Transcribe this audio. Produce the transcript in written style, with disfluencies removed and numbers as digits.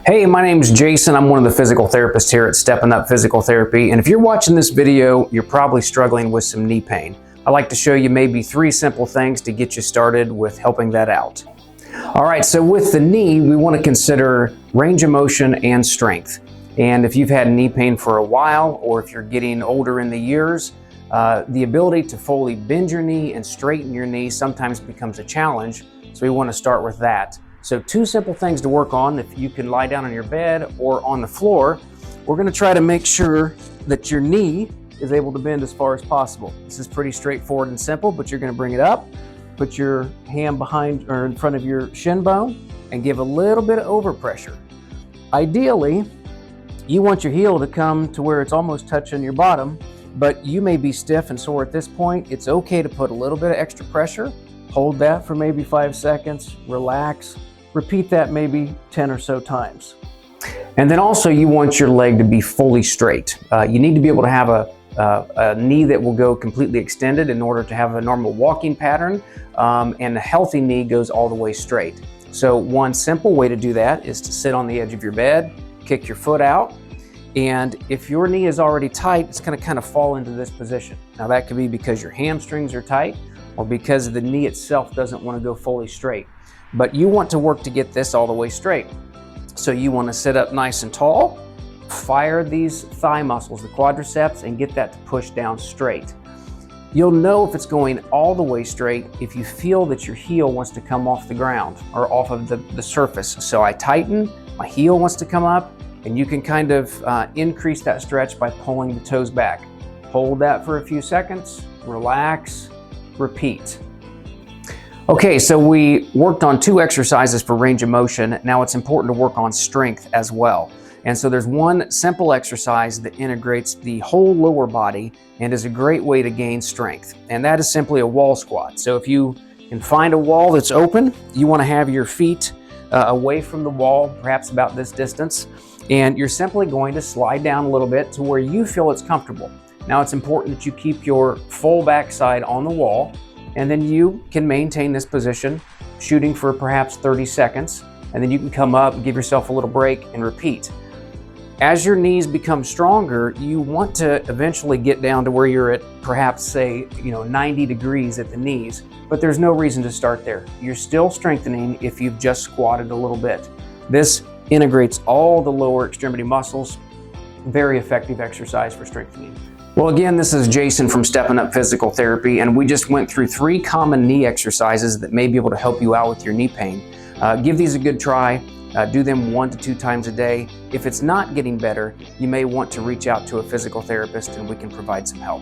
Hey, my name's Jason. I'm one of the physical therapists here at Steppin Up Physical Therapy. And if you're watching this video, you're probably struggling with some knee pain. I'd like to show you maybe 3 simple things to get you started with helping that out. All right, so with the knee, we want to consider range of motion and strength. And if you've had knee pain for a while, or if you're getting older in the years, the ability to fully bend your knee and straighten your knee sometimes becomes a challenge. So we want to start with that. So 2 simple things to work on. If you can lie down on your bed or on the floor, we're going to try to make sure that your knee is able to bend as far as possible. This is pretty straightforward and simple, but you're going to bring it up, put your hand behind or in front of your shin bone, and give a little bit of overpressure. Ideally, you want your heel to come to where it's almost touching your bottom, but you may be stiff and sore at this point. It's okay to put a little bit of extra pressure. Hold that for maybe 5 seconds, relax. Repeat that maybe 10 or so times. And then also you want your leg to be fully straight. You need to be able to have a knee that will go completely extended in order to have a normal walking pattern, and a healthy knee goes all the way straight. So one simple way to do that is to sit on the edge of your bed, kick your foot out, and if your knee is already tight, it's going to kind of fall into this position. Now that could be because your hamstrings are tight or because the knee itself doesn't want to go fully straight. But you want to work to get this all the way straight. So you want to sit up nice and tall, fire these thigh muscles, the quadriceps, and get that to push down straight. You'll know if it's going all the way straight if you feel that your heel wants to come off the ground or off of the surface. So I tighten, my heel wants to come up, and you can kind of increase that stretch by pulling the toes back. Hold that for a few seconds, relax, repeat. Okay, so we worked on 2 exercises for range of motion. Now it's important to work on strength as well. And so there's one simple exercise that integrates the whole lower body and is a great way to gain strength. And that is simply a wall squat. So if you can find a wall that's open, you want to have your feet away from the wall, perhaps about this distance. And you're simply going to slide down a little bit to where you feel it's comfortable. Now it's important that you keep your full backside on the wall, and then you can maintain this position, shooting for perhaps 30 seconds, and then you can come up, give yourself a little break, and repeat. As your knees become stronger, you want to eventually get down to where you're at perhaps say 90 degrees at the knees, but there's no reason to start there. You're still strengthening if you've just squatted a little bit. This integrates all the lower extremity muscles. Very effective exercise for strengthening. Well, again, this is Jason from Steppin Up Physical Therapy, and we just went through 3 common knee exercises that may be able to help you out with your knee pain. Give these a good try. Do them 1 to 2 times a day. If it's not getting better, you may want to reach out to a physical therapist and we can provide some help.